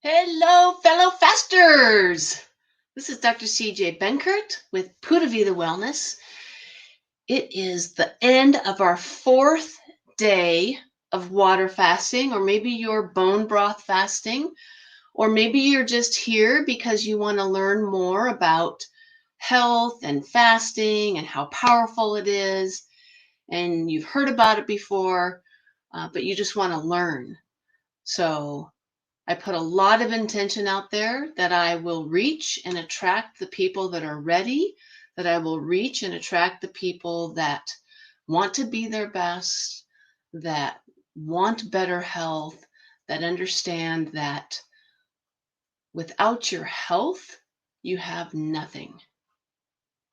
Hello, fellow fasters. This is Dr. CJ Benkert with Pura Vida Wellness. It is the end of our fourth day of water fasting, or maybe you're bone broth fasting, or maybe you're just here because you want to learn more about health and fasting and how powerful it is. And you've heard about it before, but you just want to learn. So I put a lot of intention out there that I will reach and attract the people that are ready, that I will reach and attract the people that want to be their best, that want better health, that understand that without your health, you have nothing.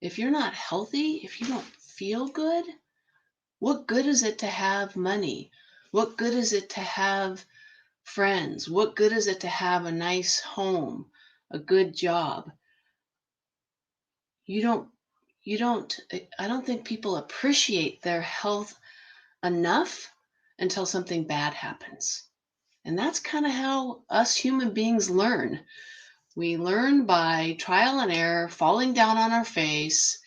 If you're not healthy, if you don't feel good, what good is it to have money? What good is it to have friends? What good is it to have a nice home, a good job? You don't, I don't think people appreciate their health enough until something bad happens. And that's kind of how us human beings learn. We learn by trial and error, falling down on our face,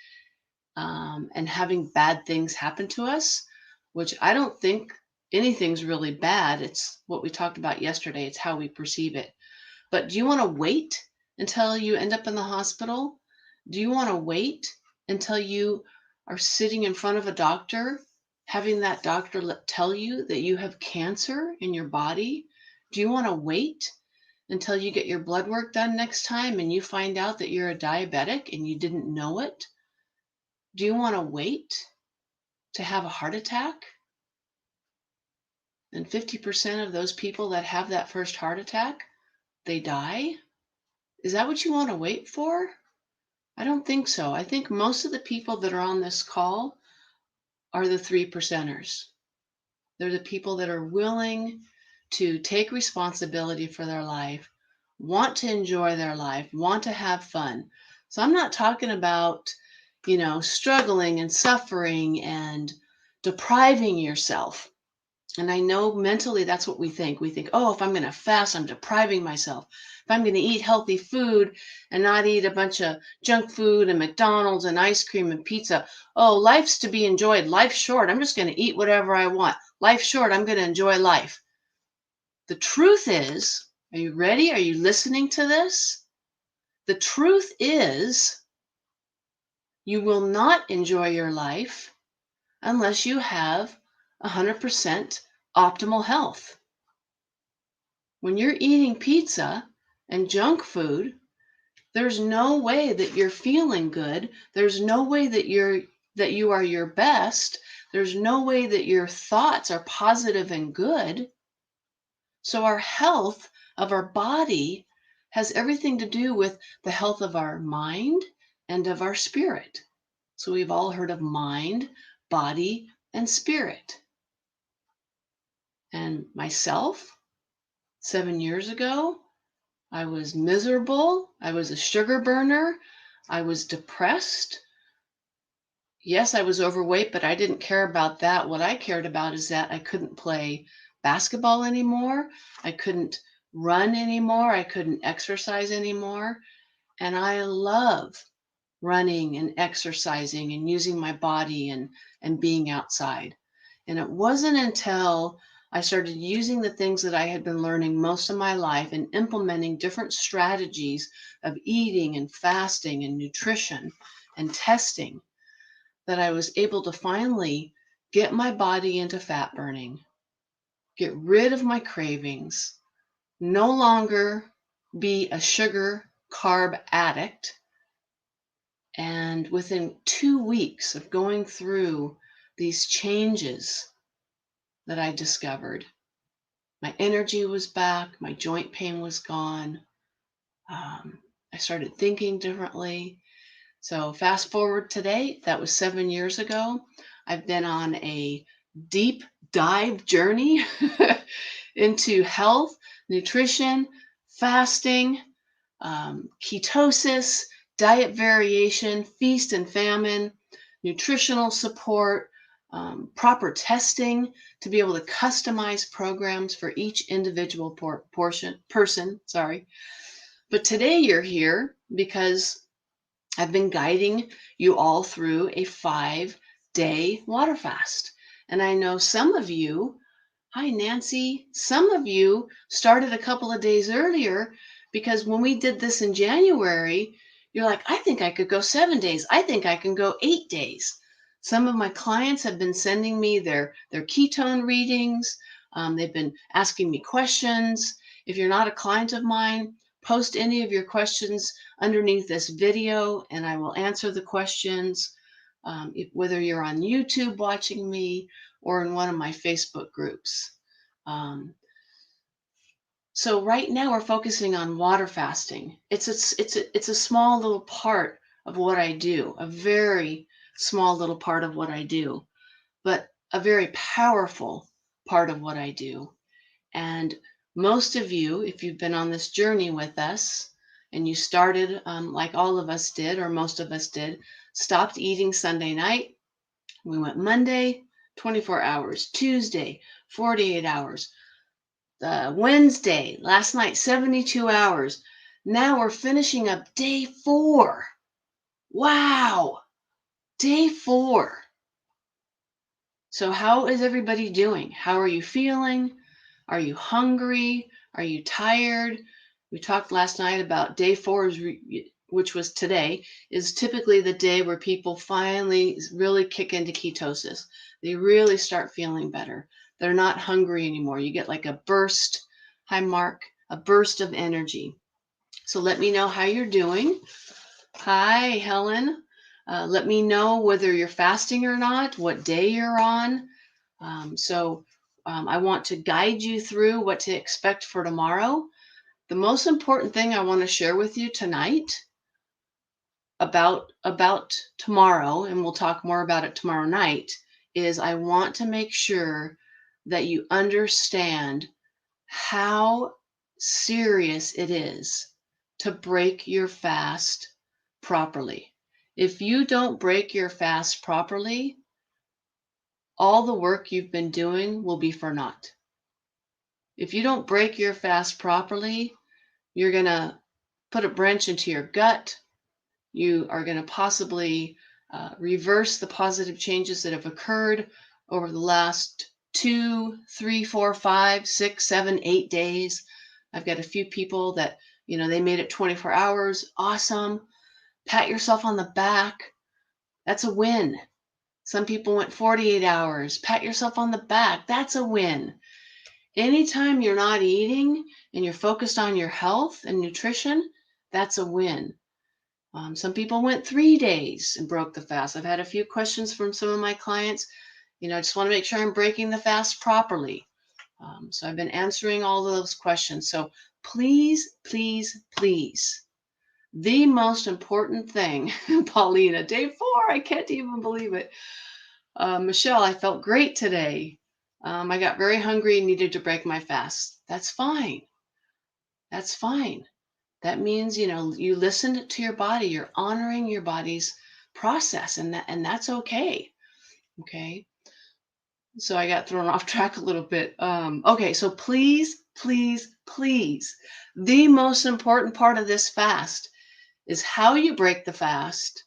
and having bad things happen to us, which I don't think anything's really bad. It's what we talked about yesterday, it's how we perceive it. But do you want to wait until you end up in the hospital? Do you want to wait until you are sitting in front of a doctor, having that doctor tell you that you have cancer in your body? Do you want to wait until you get your blood work done next time and you find out that you're a diabetic and you didn't know it? Do you want to wait to have a heart attack? And 50% of those people that have that first heart attack, they die? Is that what you want to wait for? I don't think so. I think most of the people that are on this call are the 3%ers. They're the people that are willing to take responsibility for their life, want to enjoy their life, want to have fun. So I'm not talking about, struggling and suffering and depriving yourself. And I know mentally that's what we think. We think, oh, if I'm going to fast, I'm depriving myself. If I'm going to eat healthy food and not eat a bunch of junk food and McDonald's and ice cream and pizza, oh, life's to be enjoyed. Life's short. I'm just going to eat whatever I want. Life's short. I'm going to enjoy life. The truth is, are you ready? Are you listening to this? The truth is, you will not enjoy your life unless you have 100% optimal health. When you're eating pizza and junk food, there's no way that you're feeling good. There's no way that you are your best. There's no way that your thoughts are positive and good. So our health of our body has everything to do with the health of our mind and of our spirit. So we've all heard of mind, body, and spirit. And myself, 7 years ago, I was miserable. I was a sugar burner. I was depressed. Yes, I was overweight, but I didn't care about that. What I cared about is that I couldn't play basketball anymore. I couldn't run anymore. I couldn't exercise anymore. And I love running and exercising and using my body and being outside. And it wasn't until I started using the things that I had been learning most of my life and implementing different strategies of eating and fasting and nutrition and testing that I was able to finally get my body into fat burning, get rid of my cravings, no longer be a sugar carb addict. And within 2 weeks of going through these changes that I discovered, my energy was back, my joint pain was gone. I started thinking differently. So, fast forward today, that was 7 years ago. I've been on a deep dive journey into health, nutrition, fasting, ketosis, diet variation, feast and famine, nutritional support, proper testing to be able to customize programs for each individual person. Sorry, but today you're here because I've been guiding you all through a 5-day water fast, and I know some of you. Hi, Nancy. Some of you started a couple of days earlier because when we did this in January, you're like, I think I could go 7 days. I think I can go 8 days. Some of my clients have been sending me their ketone readings. They've been asking me questions. If you're not a client of mine, post any of your questions underneath this video and I will answer the questions. Whether you're on YouTube watching me or in one of my Facebook groups. Um, so right now we're focusing on water fasting. It's a small little part of what I do, a very small little part of what I do, but a very powerful part of what I do. And most of you, if you've been on this journey with us and you started like all of us did, or most of us did, stopped eating Sunday night. We went Monday, 24 hours, Tuesday, 48 hours, Wednesday, last night, 72 hours. Now we're finishing up day 4. Wow, day 4. So, how is everybody doing? How are you feeling? Are you hungry? Are you tired? We talked last night about day 4, which was today, is typically the day where people finally really kick into ketosis. They really start feeling better. They're not hungry anymore. You get like a burst, hi Mark, a burst of energy. So let me know how you're doing. Hi, Helen. Let me know whether you're fasting or not, what day you're on. I want to guide you through what to expect for tomorrow. The most important thing I want to share with you tonight about tomorrow, and we'll talk more about it tomorrow night, is I want to make sure that you understand how serious it is to break your fast properly. If you don't break your fast properly, all the work you've been doing will be for naught. If you don't break your fast properly, you're going to put a branch into your gut. You are going to possibly reverse the positive changes that have occurred over the last 2, 3, 4, 5, 6, 7, 8 days. I've got a few people that, they made it 24 hours. Awesome. Pat yourself on the back. That's a win. Some people went 48 hours. Pat yourself on the back. That's a win. Anytime you're not eating and you're focused on your health and nutrition, that's a win. Some people went 3 days and broke the fast. I've had a few questions from some of my clients. I just want to make sure I'm breaking the fast properly. So I've been answering all of those questions. So please, please, please, the most important thing, Paulina, day 4, I can't even believe it. Michelle, I felt great today. I got very hungry and needed to break my fast. That's fine. That's fine. That means, you listened to your body, you're honoring your body's process, and that's okay. Okay. So I got thrown off track a little bit. Okay. So please, please, please, the most important part of this fast is how you break the fast.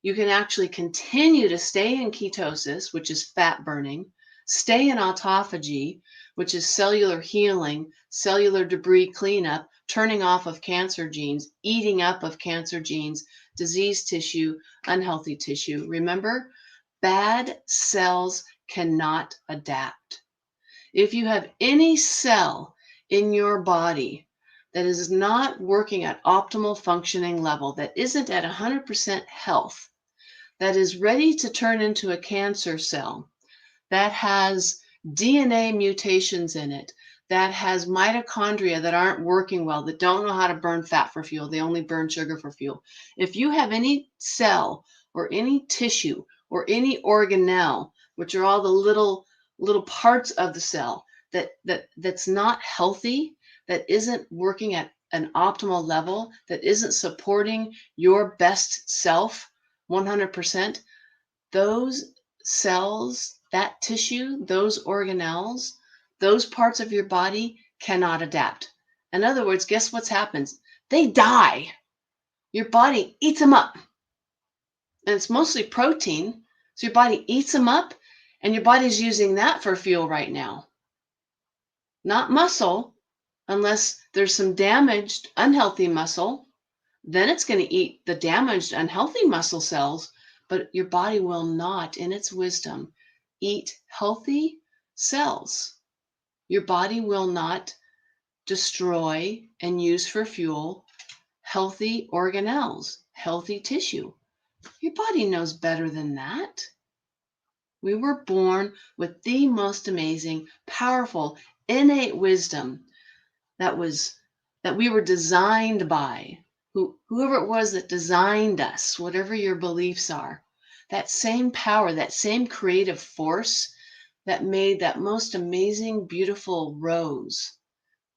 You can actually continue to stay in ketosis, which is fat burning, stay in autophagy, which is cellular healing, cellular debris cleanup, turning off of cancer genes, eating up of cancer genes, disease tissue, unhealthy tissue. Remember, bad cells cannot adapt. If you have any cell in your body that is not working at optimal functioning level, that isn't at 100% health, that is ready to turn into a cancer cell, that has DNA mutations in it, that has mitochondria that aren't working well, that don't know how to burn fat for fuel, they only burn sugar for fuel. If you have any cell or any tissue or any organelle, which are all the little parts of the cell that's not healthy, that isn't working at an optimal level, that isn't supporting your best self 100%, those cells, that tissue, those organelles, those parts of your body cannot adapt. In other words, guess what happens? They die. Your body eats them up. And it's mostly protein. So your body eats them up, and your body's using that for fuel right now. Not muscle, unless there's some damaged, unhealthy muscle. Then it's going to eat the damaged, unhealthy muscle cells, but your body will not, in its wisdom, eat healthy cells. Your body will not destroy and use for fuel healthy organelles, healthy tissue. Your body knows better than that. We were born with the most amazing, powerful, innate wisdom that we were designed by. Whoever it was that designed us, whatever your beliefs are, that same power, that same creative force that made that most amazing, beautiful rose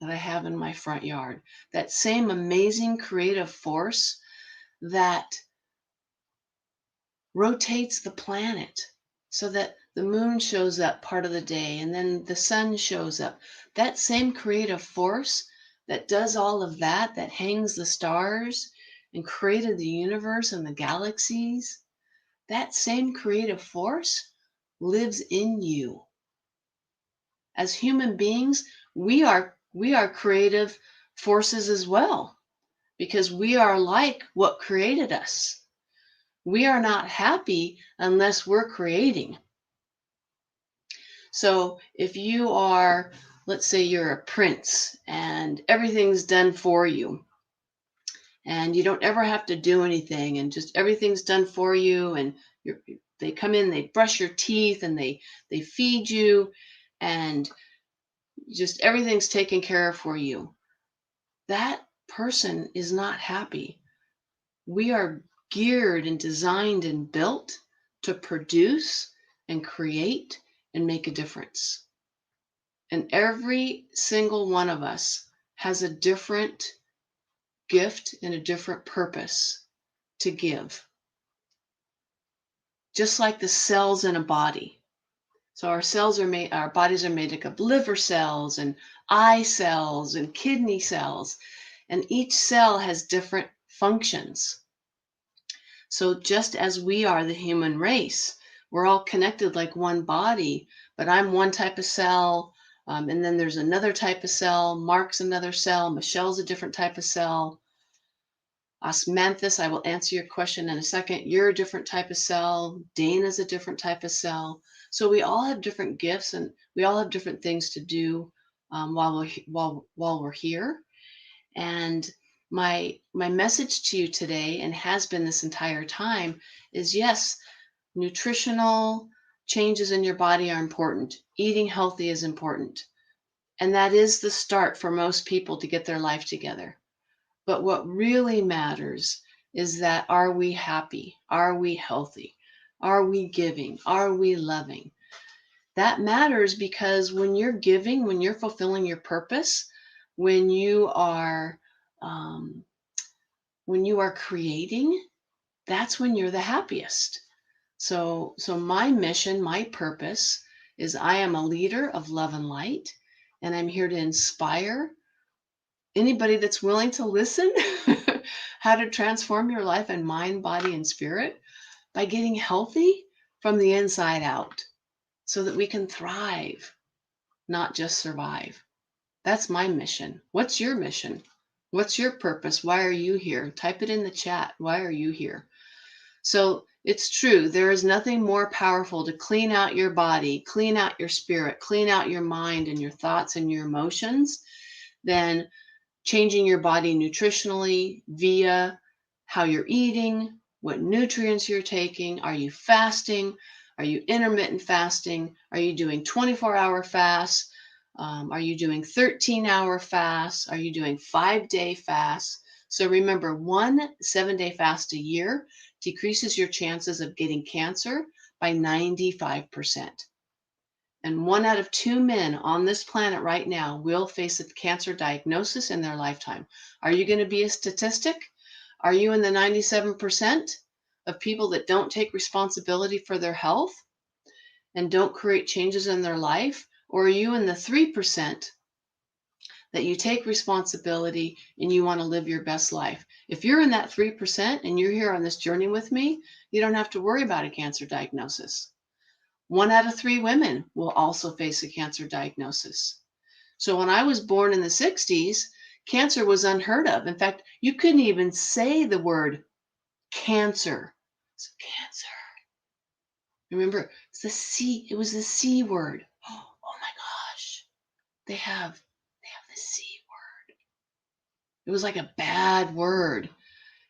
that I have in my front yard, that same amazing creative force that rotates the planet so that the moon shows up part of the day and then the sun shows up. That same creative force that does all of that, that hangs the stars and created the universe and the galaxies, that same creative force lives in you. As human beings, we are creative forces as well, because we are like what created us. We are not happy unless we're creating. So if you are, let's say you're a prince and everything's done for you and you don't ever have to do anything and just everything's done for you, and they come in, they brush your teeth and they feed you, and just everything's taken care of for you. That person is not happy. We are geared and designed and built to produce and create and make a difference. And every single one of us has a different gift and a different purpose to give. Just like the cells in a body. So our bodies are made up of liver cells and eye cells and kidney cells, and each cell has different functions. So just as we are the human race, we're all connected like one body, but I'm one type of cell, and then there's another type of cell, Mark's another cell, Michelle's a different type of cell. Osmanthus, I will answer your question in a second. You're a different type of cell. Dana's a different type of cell. So we all have different gifts, and we all have different things to do while we're here. And my message to you today, and has been this entire time, is yes, nutritional changes in your body are important. Eating healthy is important. And that is the start for most people to get their life together. But what really matters is that, are we happy? Are we healthy? Are we giving? Are we loving? That matters, because when you're giving, when you're fulfilling your purpose, when you are creating, that's when you're the happiest. So my mission, my purpose is, I am a leader of love and light, and I'm here to inspire anybody that's willing to listen how to transform your life and mind, body, and spirit by getting healthy from the inside out so that we can thrive, not just survive. That's my mission. What's your mission? What's your purpose? Why are you here? Type it in the chat. Why are you here? So it's true. There is nothing more powerful to clean out your body, clean out your spirit, clean out your mind and your thoughts and your emotions than changing your body nutritionally via how you're eating, what nutrients you're taking. Are you fasting? Are you intermittent fasting? Are you doing 24-hour fasts? Are you doing 13-hour fasts? Are you doing 5-day fasts? So remember, 1 7-day fast a year decreases your chances of getting cancer by 95%. And 1 out of 2 men on this planet right now will face a cancer diagnosis in their lifetime. Are you going to be a statistic? Are you in the 97% of people that don't take responsibility for their health? and don't create changes in their life? Or are you in the 3% that you take responsibility and you want to live your best life? If you're in that 3% and you're here on this journey with me, you don't have to worry about a cancer diagnosis. 1 out of 3 women will also face a cancer diagnosis. So when I was born in the 60s, cancer was unheard of. In fact, you couldn't even say the word cancer. It's cancer. Remember, it's the C. It was the C word. Oh my gosh. They have the C word. It was like a bad word.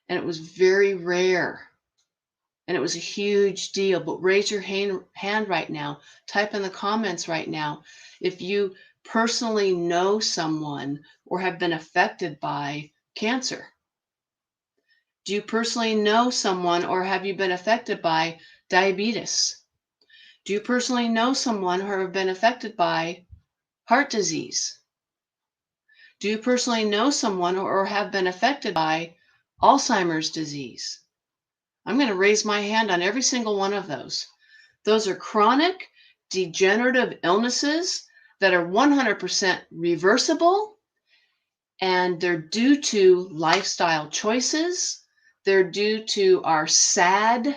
And it was very rare. And it was a huge deal. But raise your hand right now. Type in the comments right now if you personally know someone or have been affected by cancer. Do you personally know someone or have you been affected by diabetes? Do you personally know someone who have been affected by heart disease? Do you personally know someone or have been affected by Alzheimer's disease? I'm going to raise my hand on every single one of those. Those are chronic degenerative illnesses that are 100% reversible, and they're due to lifestyle choices. They're due to our SAD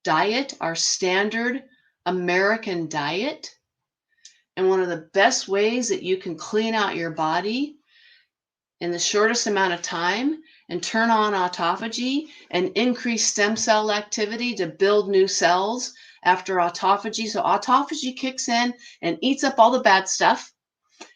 diet, our standard American diet. And one of the best ways that you can clean out your body in the shortest amount of time and turn on autophagy and increase stem cell activity to build new cells after autophagy. So autophagy kicks in and eats up all the bad stuff.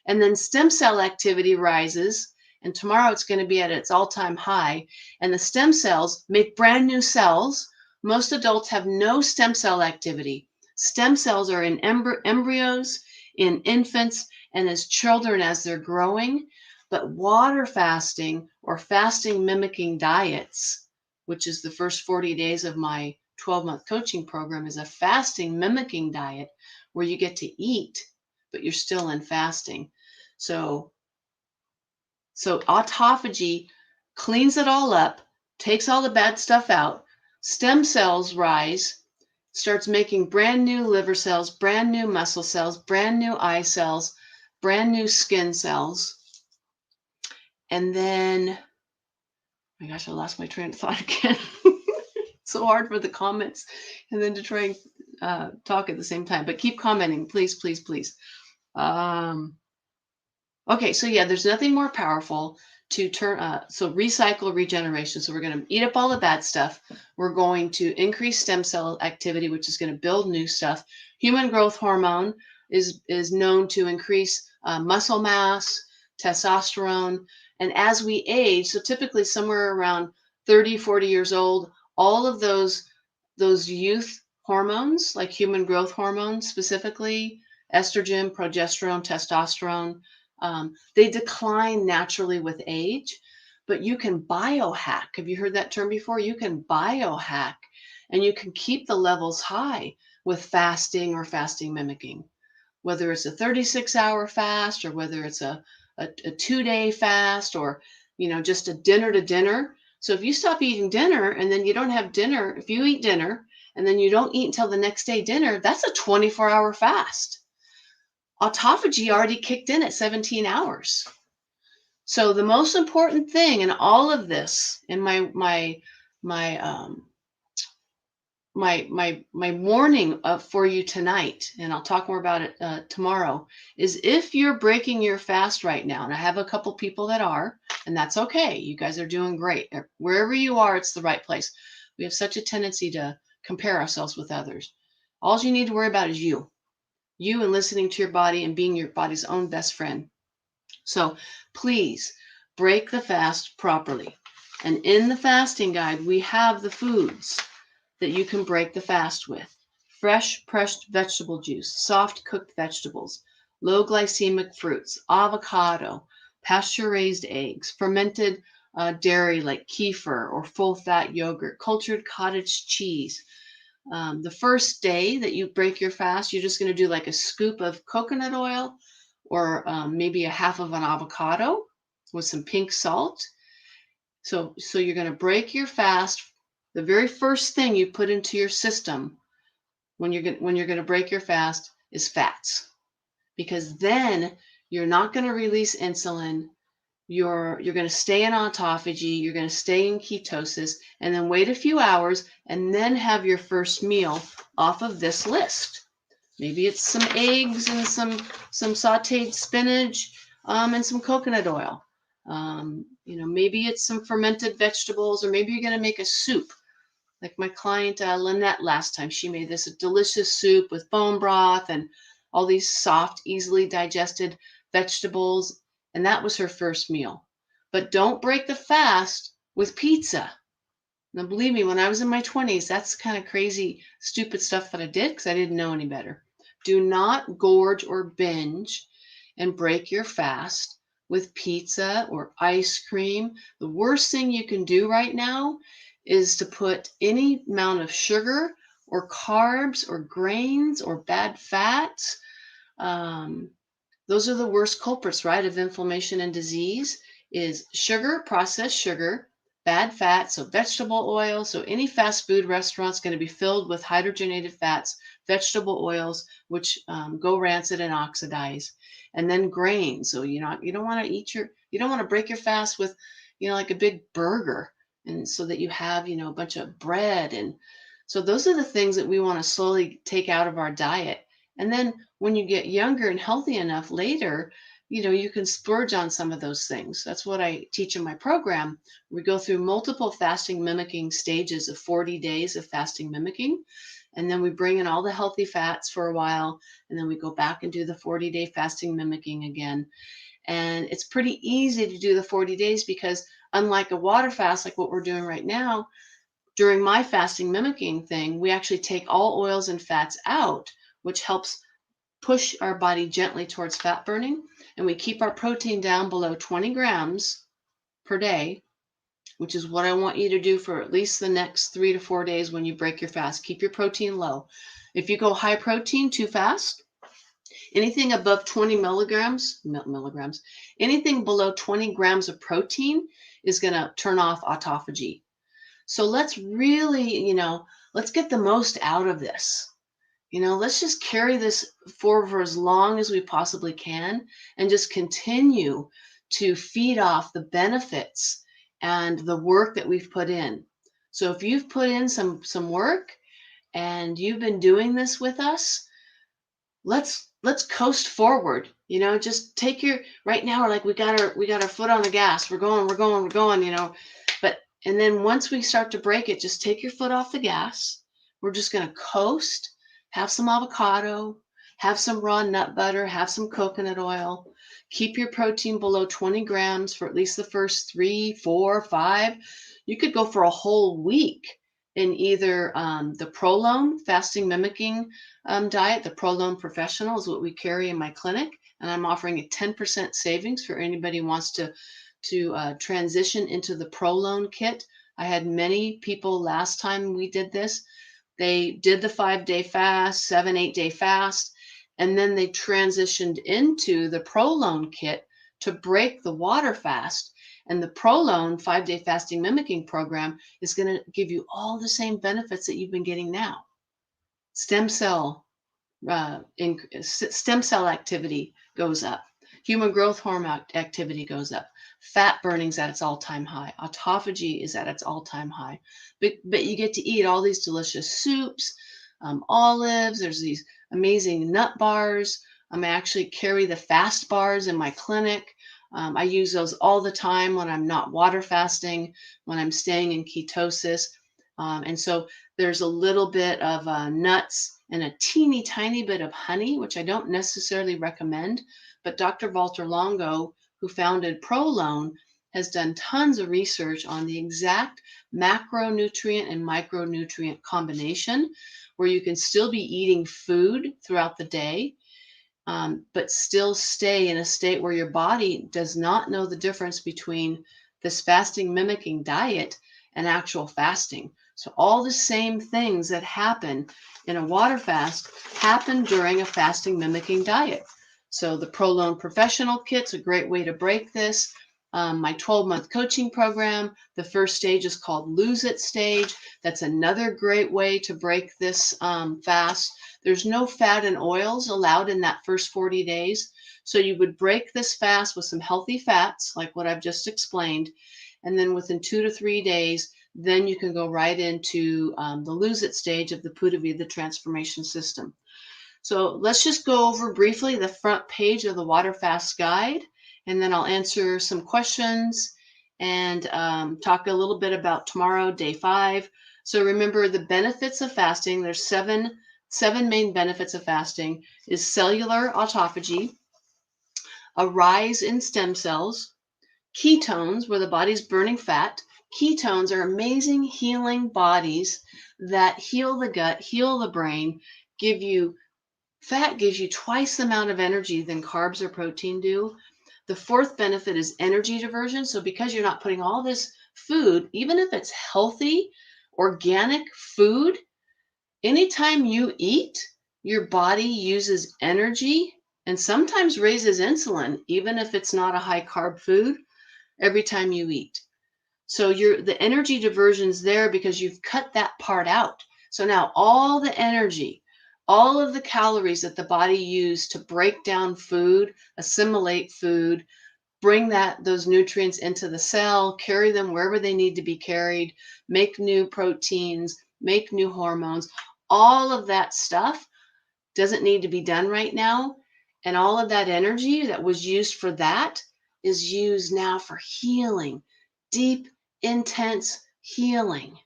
And then stem cell activity rises. And tomorrow it's going to be at its all-time high. And the stem cells make brand new cells. Most adults have no stem cell activity. Stem cells are in embryos, in infants, and as children as they're growing. But water fasting or fasting mimicking diets, which is the first 40 days of my 12-month coaching program, is a fasting mimicking diet where you get to eat, but you're still in fasting. So autophagy cleans it all up, takes all the bad stuff out, stem cells rise, starts making brand new liver cells, brand new muscle cells, brand new eye cells, brand new skin cells. And then, oh my gosh, I lost my train of thought again. It's so hard for the comments and then to try and talk at the same time. But keep commenting, please, please, please. Okay, so yeah, there's nothing more powerful to so recycle regeneration. So we're going to eat up all the bad stuff. We're going to increase stem cell activity, which is going to build new stuff. Human growth hormone is known to increase muscle mass, testosterone. And as we age, so typically somewhere around 30, 40 years old, all of those youth hormones, like human growth hormone specifically, estrogen, progesterone, testosterone, they decline naturally with age, but you can biohack. Have you heard that term before? You can biohack and you can keep the levels high with fasting or fasting mimicking, whether it's a 36-hour fast or whether it's a 2-day fast or, just a dinner to dinner. So if you stop eating dinner and then you don't have dinner, if you eat dinner and then you don't eat until the next day dinner, that's a 24-hour fast. Autophagy already kicked in at 17 hours. So the most important thing in all of this, in my warning for you tonight, and I'll talk more about it tomorrow, is if you're breaking your fast right now, and I have a couple people that are, and that's okay. You guys are doing great. Wherever you are, it's the right place. We have such a tendency to compare ourselves with others. All you need to worry about is you and listening to your body and being your body's own best friend. So please break the fast properly. And in the fasting guide, we have the foods that you can break the fast with. Fresh pressed vegetable juice, soft cooked vegetables, low glycemic fruits, avocado, pasture raised eggs, fermented dairy like kefir or full fat yogurt, cultured cottage cheese. The first day that you break your fast, you're just going to do like a scoop of coconut oil or maybe a half of an avocado with some pink salt. So you're going to break your fast. The very first thing you put into your system when you're going to break your fast is fats, because then you're not going to release insulin. You're going to stay in autophagy, you're going to stay in ketosis, and then wait a few hours and then have your first meal off of this list. Maybe it's some eggs and some sauteed spinach, and some coconut oil. Maybe it's some fermented vegetables, or maybe you're going to make a soup. Like my client Lynette last time, she made this delicious soup with bone broth and all these soft, easily digested vegetables, and that was her first meal. But don't break the fast with pizza. Now, believe me, when I was in my 20s, that's kind of crazy, stupid stuff that I did because I didn't know any better. Do not gorge or binge and break your fast with pizza or ice cream. The worst thing you can do right now is to put any amount of sugar or carbs or grains or bad fats. Those are the worst culprits, right, of inflammation and disease, is sugar, processed sugar, bad fat, so vegetable oil. So any fast food restaurant's going to be filled with hydrogenated fats, vegetable oils, which go rancid and oxidize, and then grains. So you don't want to break your fast with, like a big burger, and so that you have, a bunch of bread. And so those are the things that we want to slowly take out of our diet. And then when you get younger and healthy enough later, you can splurge on some of those things. That's what I teach in my program. We go through multiple fasting mimicking stages of 40 days of fasting mimicking. And then we bring in all the healthy fats for a while. And then we go back and do the 40-day fasting mimicking again. And it's pretty easy to do the 40 days because unlike a water fast, like what we're doing right now, during my fasting mimicking thing, we actually take all oils and fats out, which helps push our body gently towards fat burning. And we keep our protein down below 20 grams per day, which is what I want you to do for at least the next 3 to 4 days when you break your fast. Keep your protein low. If you go high protein too fast, anything above 20 milligrams, anything below 20 grams of protein is going to turn off autophagy. So let's really, let's get the most out of this. Let's just carry this forward for as long as we possibly can and just continue to feed off the benefits and the work that we've put in. So if you've put in some work and you've been doing this with us, let's coast forward. Just take right now, we're like, we got our foot on the gas. We're going, and then once we start to break it, just take your foot off the gas. We're just going to coast. Have some avocado, have some raw nut butter, have some coconut oil. Keep your protein below 20 grams for at least the first 3, 4, 5. You could go for a whole week in either the Prolone fasting mimicking diet. The Prolone Professional is what we carry in my clinic, and I'm offering a 10% savings for anybody who wants to transition into the Prolone kit. I had many people last time we did this. They did the 5-day fast, 7-8-day fast, and then they transitioned into the Prolone kit to break the water fast. And the Prolone 5-day fasting mimicking program is going to give you all the same benefits that you've been getting now. Stem cell activity goes up. Human growth hormone activity goes up. Fat burning's at its all-time high. Autophagy is at its all-time high. But you get to eat all these delicious soups, olives. There's these amazing nut bars. I actually carry the fast bars in my clinic. I use those all the time when I'm not water fasting, when I'm staying in ketosis. And so there's a little bit of nuts and a teeny tiny bit of honey, which I don't necessarily recommend. But Dr. Walter Longo, who founded Prolone, has done tons of research on the exact macronutrient and micronutrient combination where you can still be eating food throughout the day, but still stay in a state where your body does not know the difference between this fasting mimicking diet and actual fasting. So all the same things that happen in a water fast happen during a fasting mimicking diet. So the Prolone Professional Kit's a great way to break this. my 12-month coaching program. The first stage is called Lose It Stage. That's another great way to break this fast. There's no fat and oils allowed in that first 40 days. So you would break this fast with some healthy fats, like what I've just explained. And then within 2 to 3 days, then you can go right into the Lose It stage of the Pura Vida transformation system. So let's just go over briefly the front page of the Water Fast Guide, and then I'll answer some questions and talk a little bit about tomorrow, day 5. So remember the benefits of fasting. There's seven main benefits of fasting: is cellular autophagy, a rise in stem cells, ketones, where the body's burning fat. Ketones are amazing healing bodies that heal the gut, heal the brain, give you fat gives you twice the amount of energy than carbs or protein do. The fourth benefit is energy diversion. So because you're not putting all this food, even if it's healthy, organic food, anytime you eat, your body uses energy and sometimes raises insulin, even if it's not a high carb food, every time you eat. So the energy diversion's there because you've cut that part out. So now all the energy, all of the calories that the body used to break down food, assimilate food, bring those nutrients into the cell, carry them wherever they need to be carried, make new proteins, make new hormones, all of that stuff doesn't need to be done right now. And all of that energy that was used for that is used now for healing, deep, intense healing,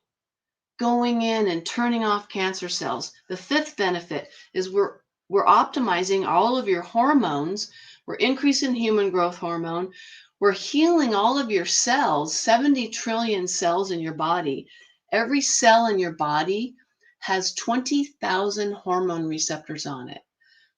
going in and turning off cancer cells. The fifth benefit is we're optimizing all of your hormones. We're increasing human growth hormone. We're healing all of your cells, 70 trillion cells in your body. Every cell in your body has 20,000 hormone receptors on it.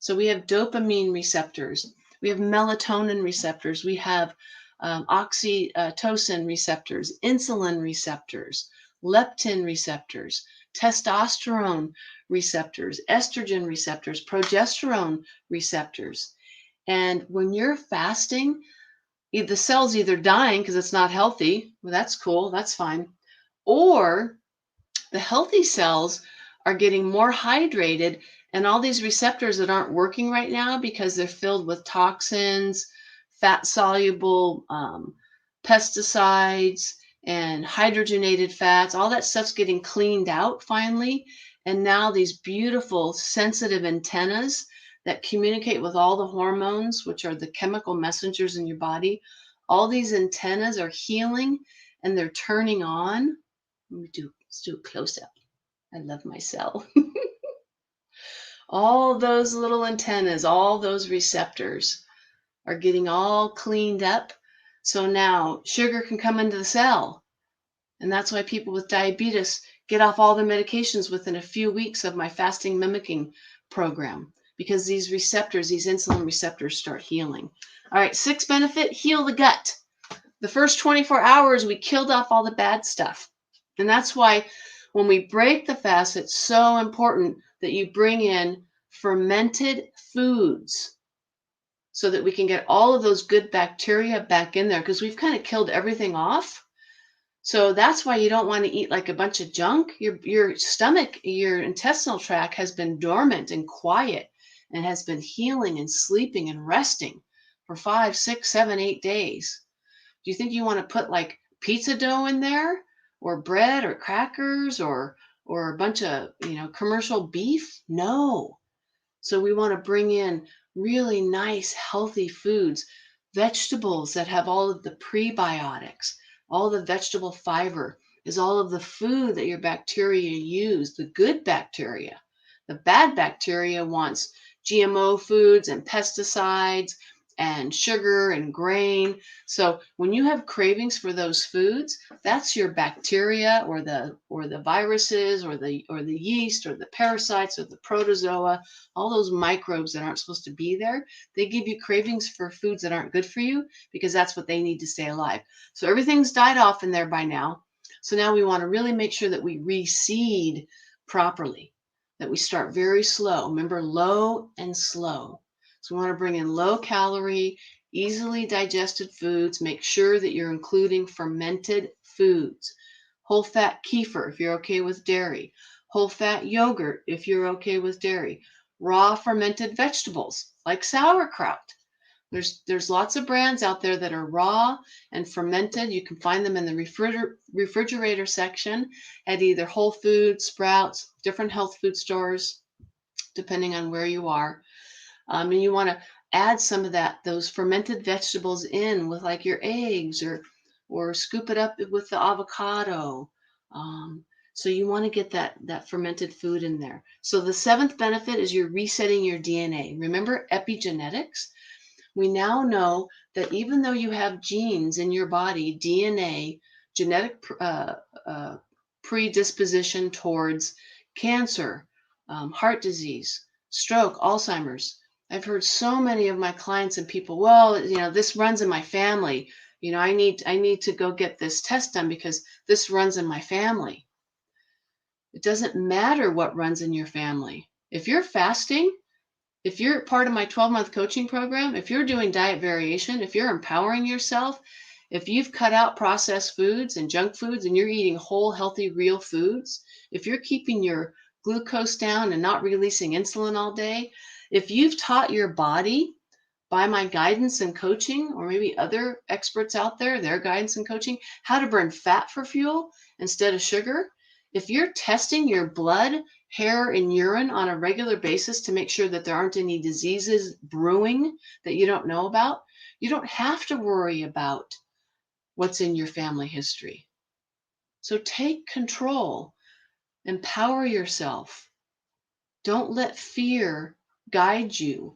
So we have dopamine receptors, we have melatonin receptors, we have oxytocin receptors, insulin receptors, leptin receptors, testosterone receptors, estrogen receptors, progesterone receptors. And when you're fasting, the cell's either dying because it's not healthy. Well, that's cool, that's fine. Or the healthy cells are getting more hydrated, and all these receptors that aren't working right now because they're filled with toxins, fat soluble pesticides, and hydrogenated fats, all that stuff's getting cleaned out finally. And now these beautiful sensitive antennas that communicate with all the hormones, which are the chemical messengers in your body, all these antennas are healing and they're turning on. Let's do a close up. I love my cell. All those little antennas, all those receptors are getting all cleaned up. So now sugar can come into the cell. And that's why people with diabetes get off all their medications within a few weeks of my fasting mimicking program, because these receptors, these insulin receptors, start healing. All right, sixth benefit, heal the gut. The first 24 hours, we killed off all the bad stuff. And that's why when we break the fast, it's so important that you bring in fermented foods so that we can get all of those good bacteria back in there, because we've kind of killed everything off. So that's why you don't want to eat like a bunch of junk. Your stomach, your intestinal tract has been dormant and quiet and has been healing and sleeping and resting for 5, 6, 7, 8 days. Do you think you want to put like pizza dough in there, or bread or crackers, or a bunch of, commercial beef? No. So we want to bring in really nice, healthy foods, vegetables that have all of the prebiotics, all the vegetable fiber is all of the food that your bacteria use, the good bacteria. The bad bacteria wants GMO foods and pesticides and sugar and grain. So when you have cravings for those foods, that's your bacteria or the viruses or the yeast or the parasites or the protozoa, all those microbes that aren't supposed to be there. They give you cravings for foods that aren't good for you because that's what they need to stay alive. So everything's died off in there by now. So now we want to really make sure that we reseed properly, that we start very slow. Remember, low and slow. So we want to bring in low calorie, easily digested foods. Make sure that you're including fermented foods. Whole fat kefir if you're okay with dairy. Whole fat yogurt if you're okay with dairy. Raw fermented vegetables like sauerkraut. There's lots of brands out there that are raw and fermented. You can find them in the refrigerator section at either Whole Foods, Sprouts, different health food stores, depending on where you are. And you want to add some of those fermented vegetables in with like your eggs, or scoop it up with the avocado. So you want to get that fermented food in there. So the seventh benefit is you're resetting your DNA. Remember epigenetics? We now know that even though you have genes in your body, DNA, genetic predisposition towards cancer, heart disease, stroke, Alzheimer's. I've heard so many of my clients and people, well, this runs in my family. I need to go get this test done because this runs in my family. It doesn't matter what runs in your family. If you're fasting, if you're part of my 12-month coaching program, if you're doing diet variation, if you're empowering yourself, if you've cut out processed foods and junk foods and you're eating whole, healthy, real foods, if you're keeping your glucose down and not releasing insulin all day, if you've taught your body by my guidance and coaching, or maybe other experts out there, their guidance and coaching, how to burn fat for fuel instead of sugar, if you're testing your blood, hair, and urine on a regular basis to make sure that there aren't any diseases brewing that you don't know about, you don't have to worry about what's in your family history. So take control, empower yourself. Don't let fear guide you.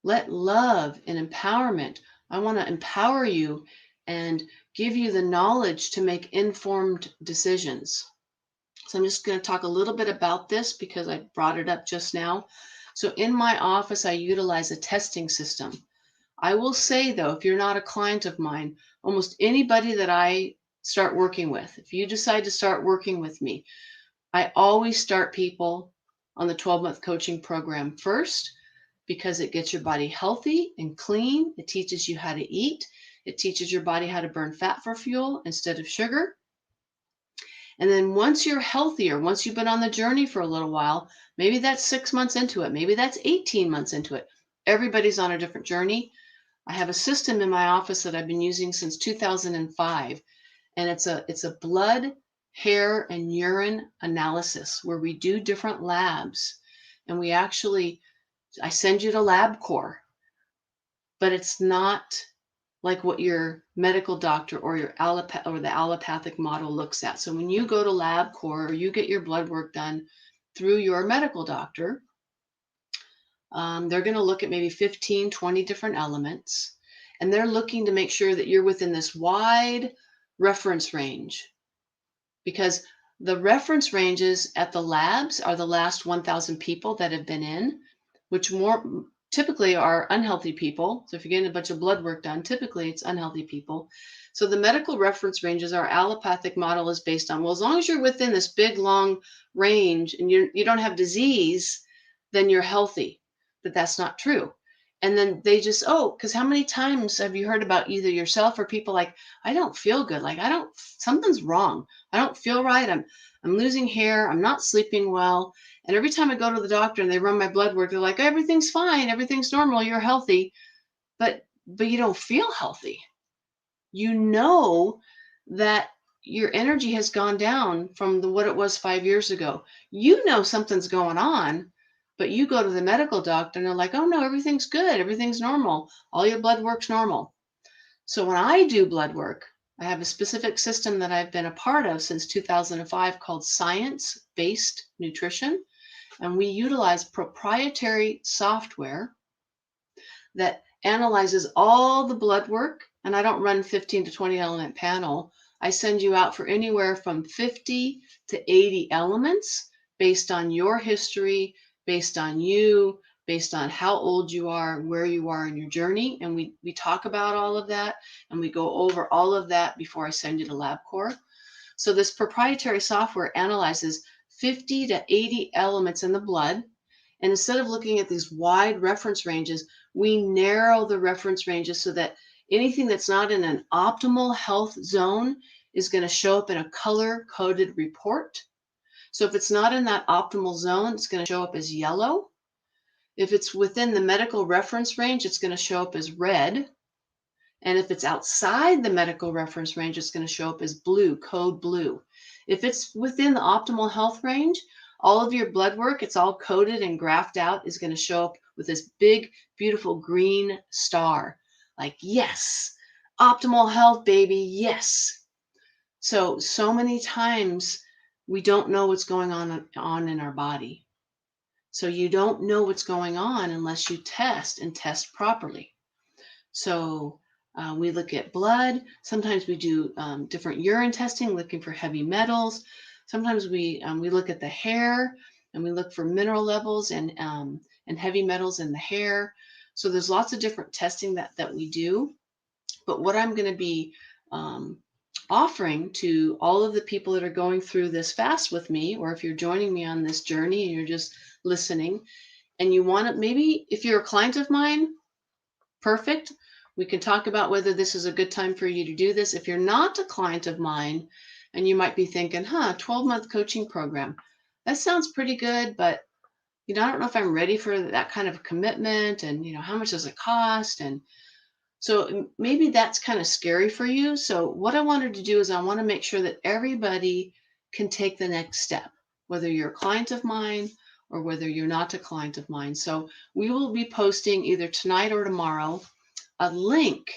Let love and empowerment. I want to empower you and give you the knowledge to make informed decisions. So I'm just going to talk a little bit about this because I brought it up just now. So in my office, I utilize a testing system. I will say, though, if you're not a client of mine, almost anybody that I start working with, if you decide to start working with me, I always start people on the 12-month coaching program first because it gets your body healthy and clean. It teaches you how to eat. It teaches your body how to burn fat for fuel instead of sugar. And then once you're healthier, once you've been on the journey for a little while, maybe that's 6 months into it, maybe that's 18 months into it. Everybody's on a different journey. I have a system in my office that I've been using since 2005, and it's a blood, hair, and urine analysis where we do different labs, and I send you to LabCorp, but it's not like what your medical doctor or the allopathic model looks at. So when you go to LabCorp or you get your blood work done through your medical doctor, they're going to look at maybe 15, 20 different elements, and they're looking to make sure that you're within this wide reference range, because the reference ranges at the labs are the last 1,000 people that have been in, which more typically are unhealthy people. So if you're getting a bunch of blood work done, typically it's unhealthy people. So the medical reference ranges, our allopathic model is based on, well, as long as you're within this big, long range and you don't have disease, then you're healthy. But that's not true. And then they just, because how many times have you heard about either yourself or people like, I don't feel good. Like, something's wrong. I don't feel right. I'm losing hair. I'm not sleeping well. And every time I go to the doctor and they run my blood work, they're like, everything's fine. Everything's normal. You're healthy. But you don't feel healthy. You know that your energy has gone down from what it was 5 years ago. You know something's going on, but you go to the medical doctor and they're like, oh no, everything's good. Everything's normal. All your blood work's normal. So when I do blood work, I have a specific system that I've been a part of since 2005 called science-based nutrition. And we utilize proprietary software that analyzes all the blood work. And I don't run 15 to 20 element panel. I send you out for anywhere from 50 to 80 elements based on your history, based on you, based on how old you are, where you are in your journey. And we talk about all of that, and we go over all of that before I send you to LabCorp. So this proprietary software analyzes 50 to 80 elements in the blood, And instead of looking at these wide reference ranges, we narrow the reference ranges so that anything that's not in an optimal health zone is going to show up in a color coded report. So if it's not in that optimal zone, it's going to show up as yellow. If it's within the medical reference range, it's going to show up as red. And if it's outside the medical reference range, it's going to show up as blue, code blue. If it's within the optimal health range, all of your blood work, it's all coded and graphed out, is going to show up with this big, beautiful green star. Like, yes, optimal health, baby, yes. So many times we don't know what's going on in our body. So you don't know what's going on unless you test and test properly. So we look at blood. Sometimes we do different urine testing, looking for heavy metals. Sometimes we look at the hair and we look for mineral levels and heavy metals in the hair. So there's lots of different testing that we do. But what I'm going to be offering to all of the people that are going through this fast with me, or if you're joining me on this journey and you're just listening, and you want to, maybe if you're a client of mine, perfect. We can talk about whether this is a good time for you to do this. If you're not a client of mine, and you might be thinking, 12-month coaching program, that sounds pretty good, but I don't know if I'm ready for that kind of commitment, and how much does it cost? And so maybe that's kind of scary for you. So what I wanted to do is I want to make sure that everybody can take the next step, whether you're a client of mine or whether you're not a client of mine. So we will be posting either tonight or tomorrow a link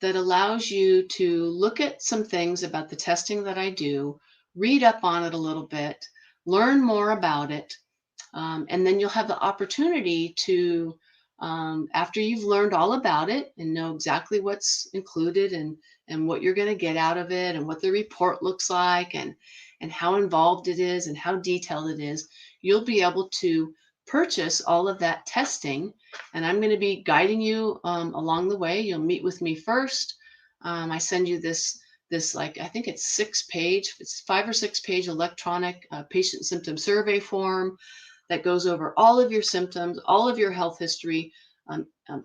that allows you to look at some things about the testing that I do, read up on it a little bit, learn more about it, and then you'll have the opportunity to, after you've learned all about it and know exactly what's included and what you're going to get out of it and what the report looks like and how involved it is and how detailed it is, you'll be able to purchase all of that testing. And I'm going to be guiding you along the way. You'll meet with me first. I send you this like, I think it's 6-page, it's 5 or 6-page electronic patient symptom survey form that goes over all of your symptoms, all of your health history,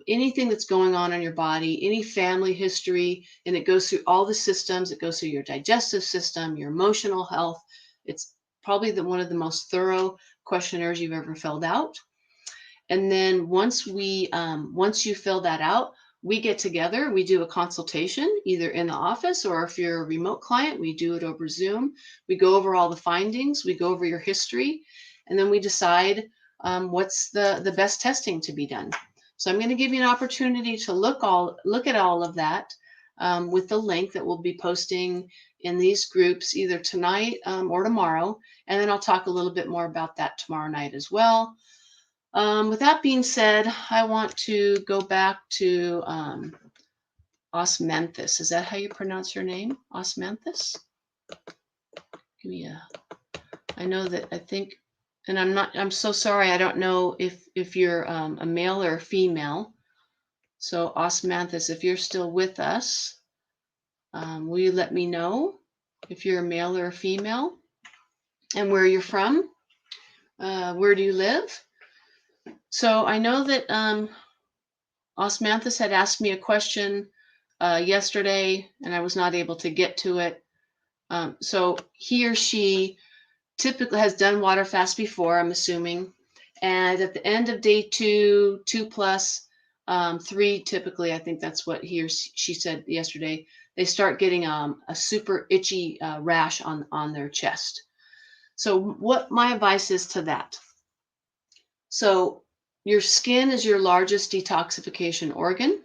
anything that's going on in your body, any family history, and it goes through all the systems. It goes through your digestive system, your emotional health. It's probably one of the most thorough questionnaires you've ever filled out. And then once you fill that out, we get together, we do a consultation, either in the office, or if you're a remote client, we do it over Zoom. We go over all the findings, we go over your history, and then we decide what's the best testing to be done. So I'm going to give you an opportunity to look at all of that with the link that we'll be posting in these groups either tonight or tomorrow. And then I'll talk a little bit more about that tomorrow night as well. With that being said, I want to go back to Osmanthus. Is that how you pronounce your name? Osmanthus? Give me I know that, I think, and I'm so sorry, I don't know if you're a male or a female. So Osmanthus, if you're still with us, will you let me know if you're a male or a female and where you're from? Where do you live? So I know that Osmanthus had asked me a question yesterday, and I was not able to get to it. So he or she typically has done water fast before, I'm assuming. And at the end of day 2 plus 3, typically, I think that's what he or she said yesterday, they start getting a super itchy rash on their chest. So what my advice is to that. So your skin is your largest detoxification organ.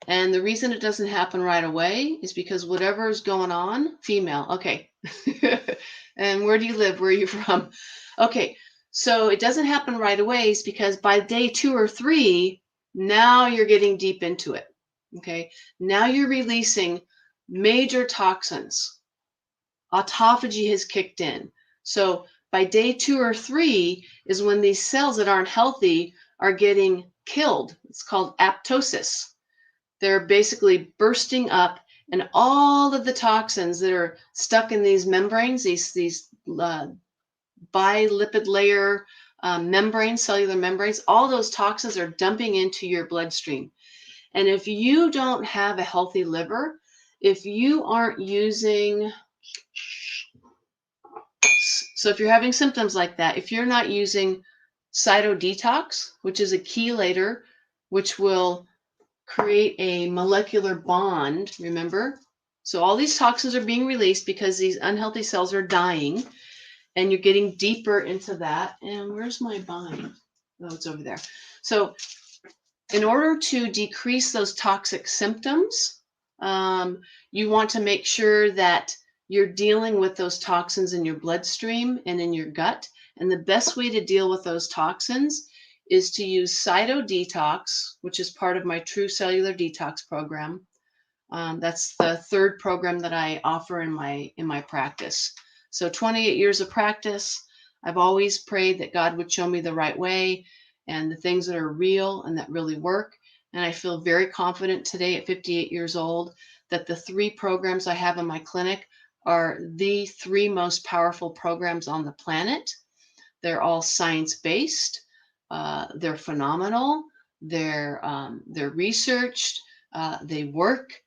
And the reason it doesn't happen right away is because whatever is going on, female, okay. And where do you live? Where are you from? Okay, so it doesn't happen right away is because by day 2 or 3, now you're getting deep into it, okay? Now you're releasing major toxins. Autophagy has kicked in. So by day 2 or 3 is when these cells that aren't healthy are getting killed. It's called apoptosis. They're basically bursting up, and all of the toxins that are stuck in these membranes, these bilipid layer membranes, cellular membranes, all those toxins are dumping into your bloodstream. And if you don't have a healthy liver, if you aren't using, so if you're having symptoms like that, if you're not using cytodetox, which is a chelator, which will create a molecular bond, remember? So all these toxins are being released because these unhealthy cells are dying, and you're getting deeper into that. And where's my bind? Oh, it's over there. So in order to decrease those toxic symptoms, you want to make sure that you're dealing with those toxins in your bloodstream and in your gut. And the best way to deal with those toxins is to use cytodetox, which is part of my True Cellular Detox program. That's the third program that I offer in my practice. So 28 years of practice, I've always prayed that God would show me the right way and the things that are real and that really work. And I feel very confident today at 58 years old that the 3 programs I have in my clinic are the 3 most powerful programs on the planet. They're all science-based. They're phenomenal. They're researched. They work.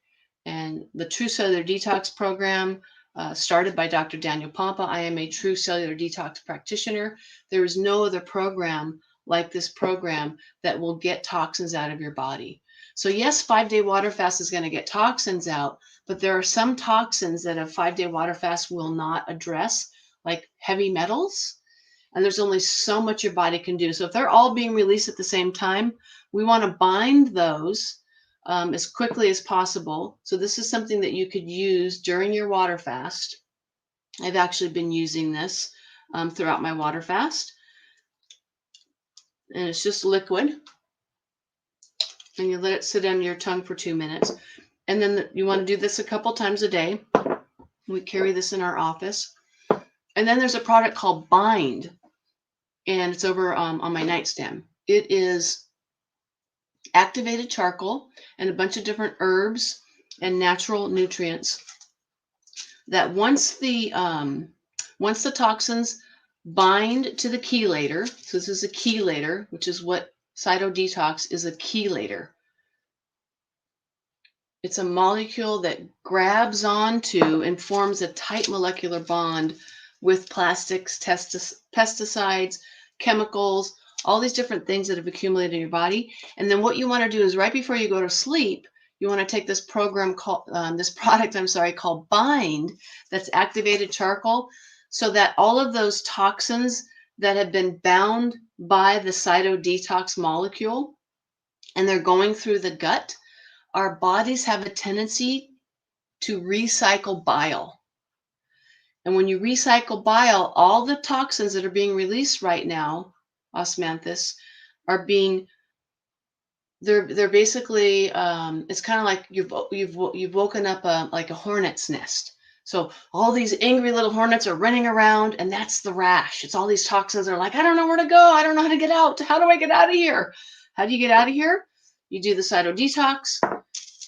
And the True Cellular Detox program, started by Dr. Daniel Pompa. I am a True Cellular Detox practitioner. There is no other program like this program that will get toxins out of your body. So yes, 5-day water fast is going to get toxins out, but there are some toxins that a 5-day water fast will not address, like heavy metals. And there's only so much your body can do. So if they're all being released at the same time, we want to bind those as quickly as possible. So this is something that you could use during your water fast. I've actually been using this throughout my water fast. And it's just liquid. And you let it sit on your tongue for 2 minutes. And then you want to do this a couple times a day. We carry this in our office. And then there's a product called Bind. And it's over on my nightstand. It is activated charcoal and a bunch of different herbs and natural nutrients that once the toxins bind to the chelator, so this is a chelator, which is what cytodetox is, a chelator. It's a molecule that grabs onto and forms a tight molecular bond with plastics, pesticides, chemicals, all these different things that have accumulated in your body. And then what you want to do is right before you go to sleep, you want to take this product called Bind, that's activated charcoal, so that all of those toxins that have been bound by the cytodetox molecule and they're going through the gut, our bodies have a tendency to recycle bile. And when you recycle bile, all the toxins that are being released right now, osmanthus, are being, they're basically, it's kind of like you've woken up like a hornet's nest. So all these angry little hornets are running around, and that's the rash. It's all these toxins that are like, I don't know where to go. I don't know how to get out. How do I get out of here? How do you get out of here? You do the cytodetox.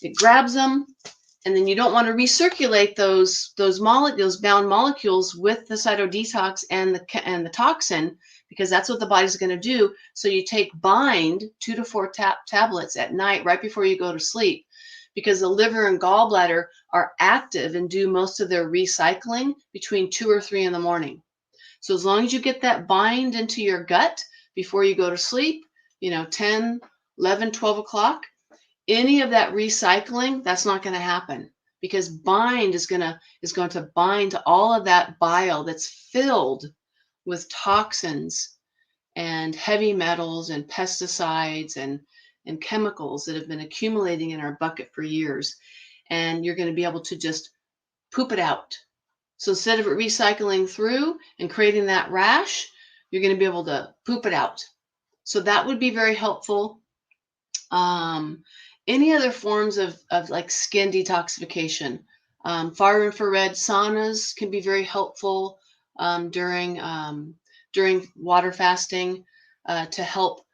It grabs them, and then you don't want to recirculate those bound molecules with the cytodetox and the toxin, because that's what the body's going to do. So you take Bind 2 to 4 tablets at night right before you go to sleep, because the liver and gallbladder are active and do most of their recycling between 2 or 3 in the morning. So as long as you get that Bind into your gut before you go to sleep, 10, 11, 12 o'clock, any of that recycling, that's not going to happen, because Bind is going to bind to all of that bile that's filled with toxins and heavy metals and pesticides and chemicals that have been accumulating in our bucket for years. And you're going to be able to just poop it out. So instead of it recycling through and creating that rash, you're going to be able to poop it out. So that would be very helpful. Any other forms of like skin detoxification, far infrared saunas can be very helpful during water fasting to help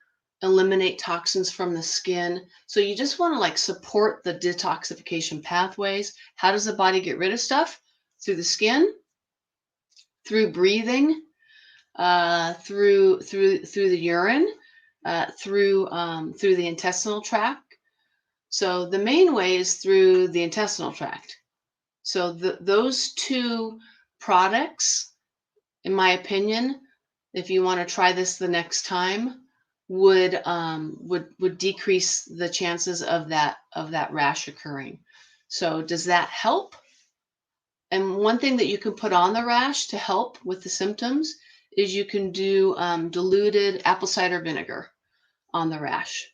eliminate toxins from the skin. So you just want to like support the detoxification pathways. How does the body get rid of stuff? Through the skin, through breathing, through the urine, through the intestinal tract. So the main way is through the intestinal tract. So those two products, in my opinion, if you want to try this the next time, would decrease the chances of that rash occurring. So does that help? And one thing that you can put on the rash to help with the symptoms is you can do diluted apple cider vinegar on the rash.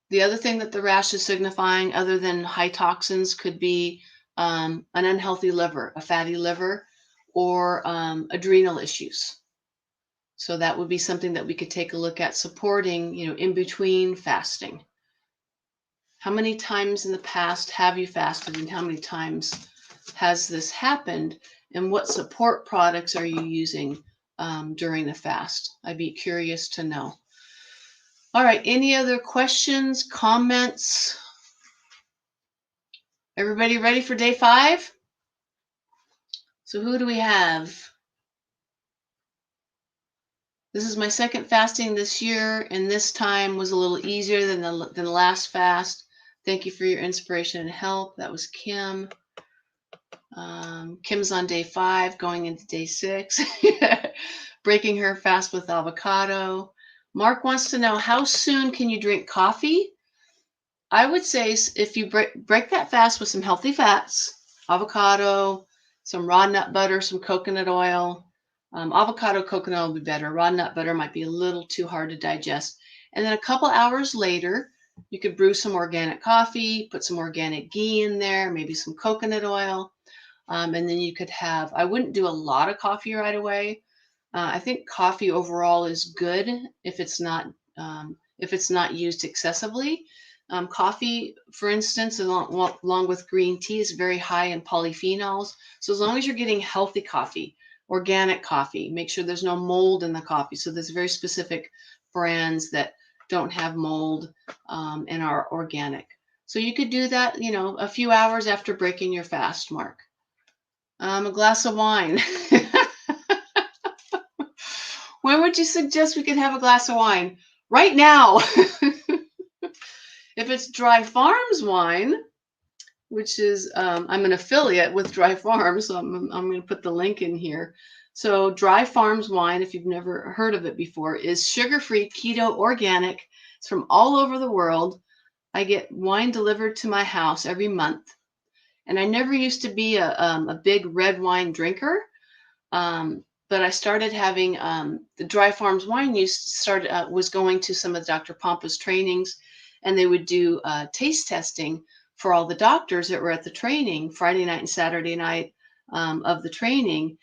The other thing that the rash is signifying, other than high toxins, could be an unhealthy liver, a fatty liver, or adrenal issues. So that would be something that we could take a look at supporting, in between fasting. How many times in the past have you fasted, and how many times has this happened, and what support products are you using during the fast? I'd be curious to know. All right, any other questions, comments? Everybody ready for day 5? So who do we have? This is my second fasting this year, and this time was a little easier than the last fast. Thank you for your inspiration and help. That was Kim. Kim's on day 5, going into day 6. Breaking her fast with avocado. Mark wants to know, how soon can you drink coffee? I would say if you break that fast with some healthy fats, avocado, some raw nut butter, some coconut oil. Avocado, coconut oil would be better. Raw nut butter might be a little too hard to digest. And then a couple hours later, you could brew some organic coffee, put some organic ghee in there, maybe some coconut oil. And then you could have, I wouldn't do a lot of coffee right away. I think coffee overall is good if it's not used excessively. Coffee, for instance, along with green tea, is very high in polyphenols. So as long as you're getting healthy coffee, organic coffee, make sure there's no mold in the coffee. So there's very specific brands that don't have mold and are organic. So you could do that, a few hours after breaking your fast, Mark. A glass of wine. When would you suggest we could have a glass of wine? Right now. If it's Dry Farms wine, which is, I'm an affiliate with Dry Farms, so I'm going to put the link in here. So Dry Farms wine, if you've never heard of it before, is sugar-free, keto, organic. It's from all over the world. I get wine delivered to my house every month. And I never used to be a big red wine drinker, but I started having the Dry Farms wine was going to some of Dr. Pompa's trainings, and they would do taste testing for all the doctors that were at the training, Friday night and Saturday night of the training.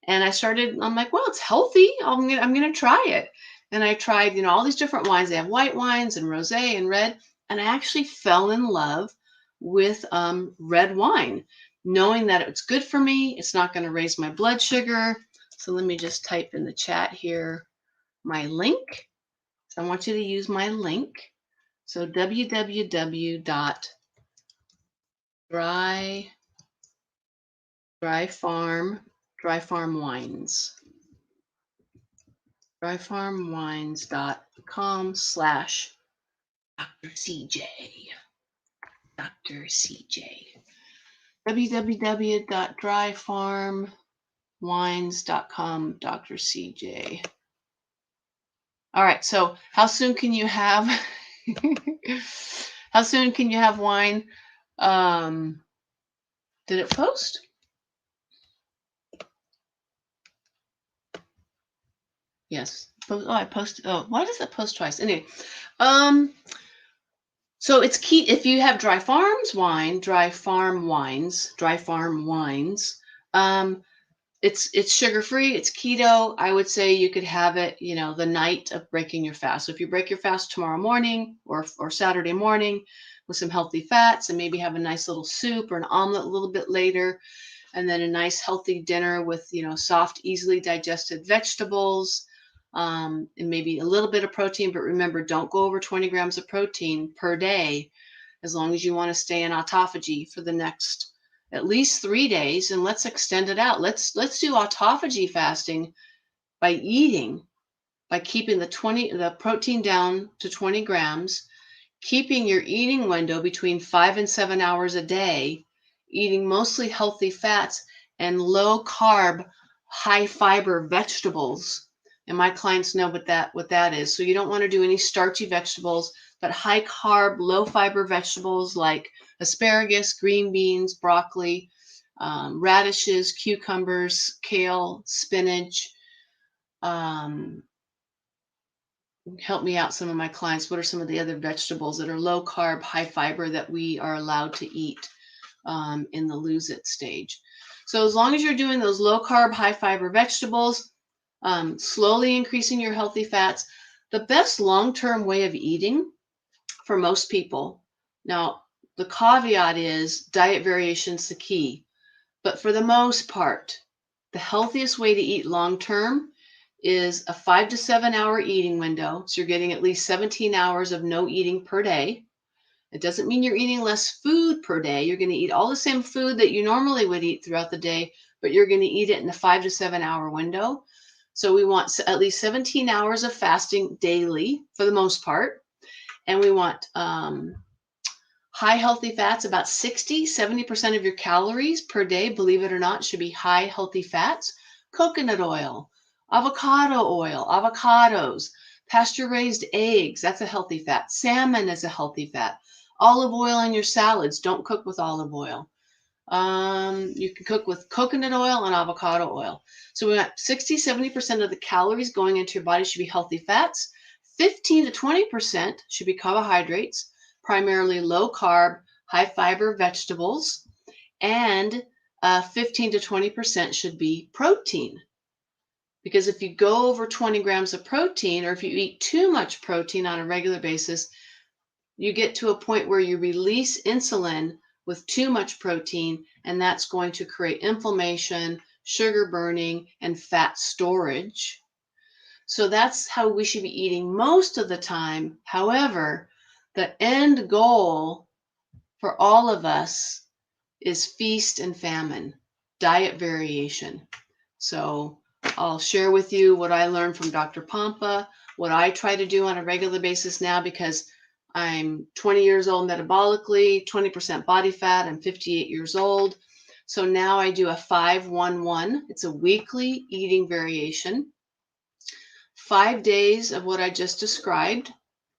And I'm like, well, it's healthy. I'm gonna try it. And I tried, all these different wines. They have white wines and rosé and red. And I actually fell in love with red wine, knowing that it's good for me. It's not going to raise my blood sugar. So let me just type in the chat here my link. So I want you to use my link. So dryfarmwines.com/Dr. CJ. Dr. CJ. www.dryfarmwines.com, Dr. CJ. All right, so how soon can you have wine? Did it post? Yes. Oh, I posted. Oh, why does it post twice? Anyway, so it's key if you have Dry Farm wines. It's sugar-free, it's keto. I would say you could have it, the night of breaking your fast. So if you break your fast tomorrow morning or Saturday morning with some healthy fats, and maybe have a nice little soup or an omelet a little bit later, and then a nice healthy dinner with, soft, easily digested vegetables, and maybe a little bit of protein. But remember, don't go over 20 grams of protein per day, as long as you want to stay in autophagy for the next at least 3 days, and let's extend it out. Let's do autophagy fasting by eating, by keeping the protein down to 20 grams, keeping your eating window between 5 and 7 hours a day, eating mostly healthy fats and low carb, high fiber vegetables. And my clients know what that is. So you don't want to do any starchy vegetables, but high carb, low fiber vegetables like asparagus, green beans, broccoli, radishes, cucumbers, kale, spinach. Um, Help me out, some of my clients. What are some of the other vegetables that are low carb, high fiber that we are allowed to eat in the lose it stage? So as long as you're doing those low carb, high fiber vegetables, slowly increasing your healthy fats, the best long-term way of eating for most people. Now, the caveat is diet variation's the key, but for the most part, the healthiest way to eat long-term is a 5 to 7 hour eating window. So you're getting at least 17 hours of no eating per day. It doesn't mean you're eating less food per day. You're going to eat all the same food that you normally would eat throughout the day, but you're going to eat it in a 5 to 7 hour window. So we want at least 17 hours of fasting daily for the most part. And we want high healthy fats, about 70% of your calories per day, believe it or not, should be high healthy fats. Coconut oil, avocado oil, avocados, pasture raised eggs, that's a healthy fat. Salmon is a healthy fat. Olive oil in your salads, don't cook with olive oil. You can cook with coconut oil and avocado oil. So we got 70% of the calories going into your body should be healthy fats. 15 to 20% should be carbohydrates, primarily low carb, high fiber vegetables, and 15 to 20% should be protein. Because if you go over 20 grams of protein, or if you eat too much protein on a regular basis, you get to a point where you release insulin with too much protein, and that's going to create inflammation, sugar burning, and fat storage. So that's how we should be eating most of the time. However, the end goal for all of us is feast and famine, diet variation. So I'll share with you what I learned from Dr. Pompa, what I try to do on a regular basis now, because I'm 20 years old metabolically, 20% body fat. I'm 58 years old. So now I do a 5-1-1. It's a weekly eating variation. 5 days of what I just described,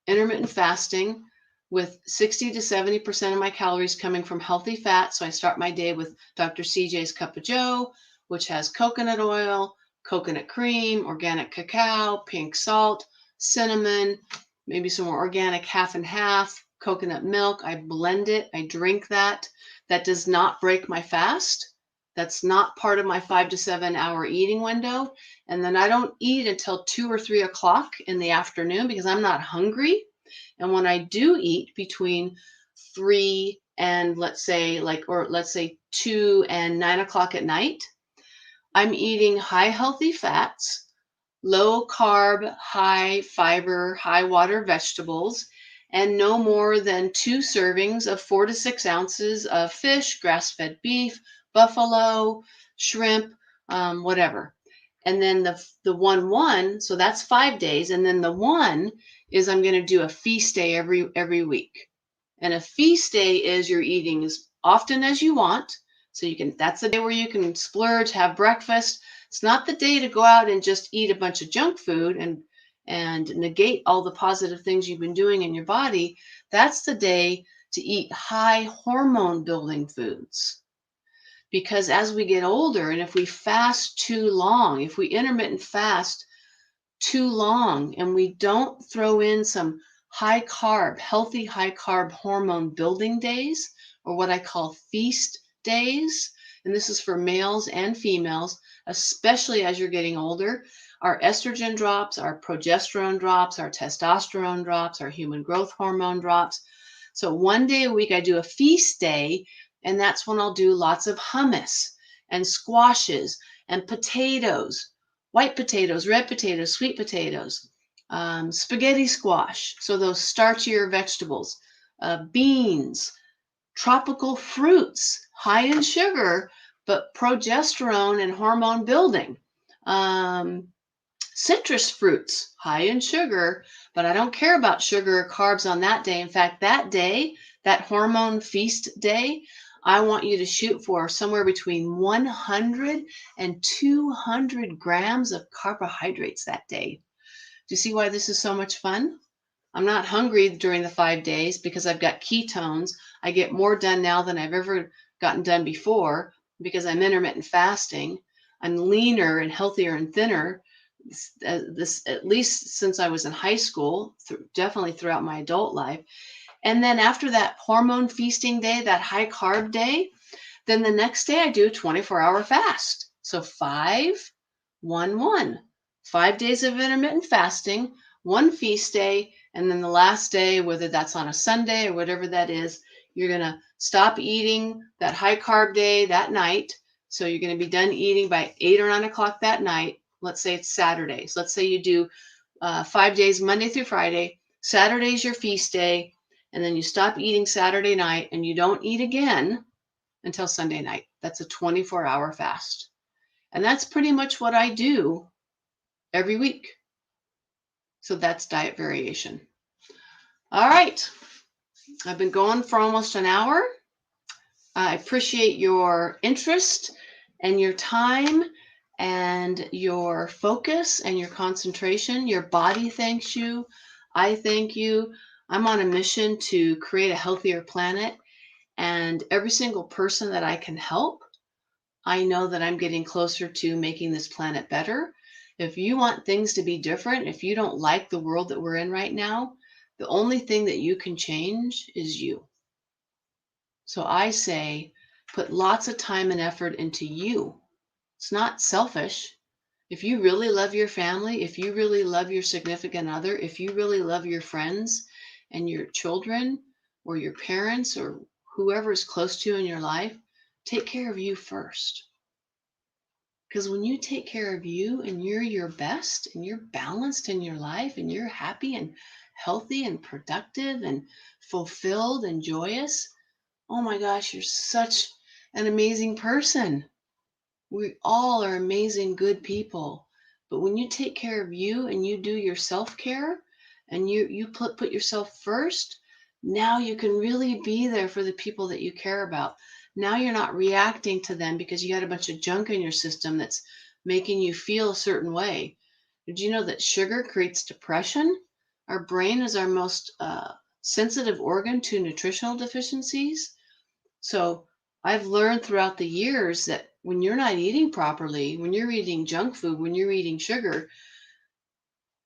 intermittent fasting, with 60 to 70% of my calories coming from healthy fat. So I start my day with Dr. CJ's Cup of Joe, which has coconut oil, coconut cream, organic cacao, pink salt, cinnamon, maybe some more organic half and half, coconut milk. I blend it, I drink that. That does not break my fast. That's not part of my 5 to 7 hour eating window. And then I don't eat until 2 or 3 o'clock in the afternoon because I'm not hungry. And when I do eat between 3 and let's say 2 and 9 o'clock at night, I'm eating high healthy fats, low carb, high fiber, high water vegetables, and no more than 2 servings of 4 to 6 ounces of fish, grass-fed beef, buffalo, shrimp, whatever. And then the 1-1, so that's 5 days. And then the 1 is I'm going to do a feast day every week. And a feast day is you're eating as often as you want. So that's the day where you can splurge, have breakfast. It's not the day to go out and just eat a bunch of junk food and negate all the positive things you've been doing in your body. That's the day to eat high hormone building foods. Because as we get older, and if we fast too long, if we intermittent fast too long, and we don't throw in some high carb, healthy high carb hormone building days, or what I call feast days, and this is for males and females, especially as you're getting older, our estrogen drops, our progesterone drops, our testosterone drops, our human growth hormone drops. So 1 day a week I do a feast day, and that's when I'll do lots of hummus and squashes and potatoes, white potatoes, red potatoes, sweet potatoes, spaghetti squash, so those starchier vegetables, beans, tropical fruits, high in sugar, but progesterone and hormone building. Citrus fruits, high in sugar, but I don't care about sugar or carbs on that day. In fact, that day, that hormone feast day, I want you to shoot for somewhere between 100 and 200 grams of carbohydrates that day. Do you see why this is so much fun? I'm not hungry during the 5 days because I've got ketones. I get more done now than I've ever gotten done before because I'm intermittent fasting. I'm leaner and healthier and thinner. This at least since I was in high school, definitely throughout my adult life. And then after that hormone feasting day, that high carb day, then the next day I do a 24-hour fast. So 5, 1, 1. 5 days of intermittent fasting, one feast day, and then the last day, whether that's on a Sunday or whatever that is, you're going to stop eating that high carb day that night. So you're going to be done eating by 8 or 9 o'clock that night. Let's say it's Saturday. So let's say you do 5 days, Monday through Friday. Saturday's your feast day. And then you stop eating Saturday night and you don't eat again until Sunday night. That's a 24-hour fast. And that's pretty much what I do every week. So that's diet variation. All right. I've been going for almost an hour. I appreciate your interest and your time and your focus and your concentration. Your body thanks you. I thank you. I'm on a mission to create a healthier planet. And every single person that I can help, I know that I'm getting closer to making this planet better. If you want things to be different, if you don't like the world that we're in right now, the only thing that you can change is you. So I say, put lots of time and effort into you. It's not selfish. If you really love your family, if you really love your significant other, if you really love your friends and your children or your parents or whoever is close to you in your life, take care of you first. Because when you take care of you and you're your best and you're balanced in your life and you're happy and healthy and productive and fulfilled and joyous, oh my gosh, you're such an amazing person. We all are amazing, good people. But when you take care of you and you do your self-care and you put yourself first, now you can really be there for the people that you care about. Now you're not reacting to them because you got a bunch of junk in your system that's making you feel a certain way. Did you know that sugar creates depression? Our brain is our most sensitive organ to nutritional deficiencies. So I've learned throughout the years that when you're not eating properly, when you're eating junk food, when you're eating sugar,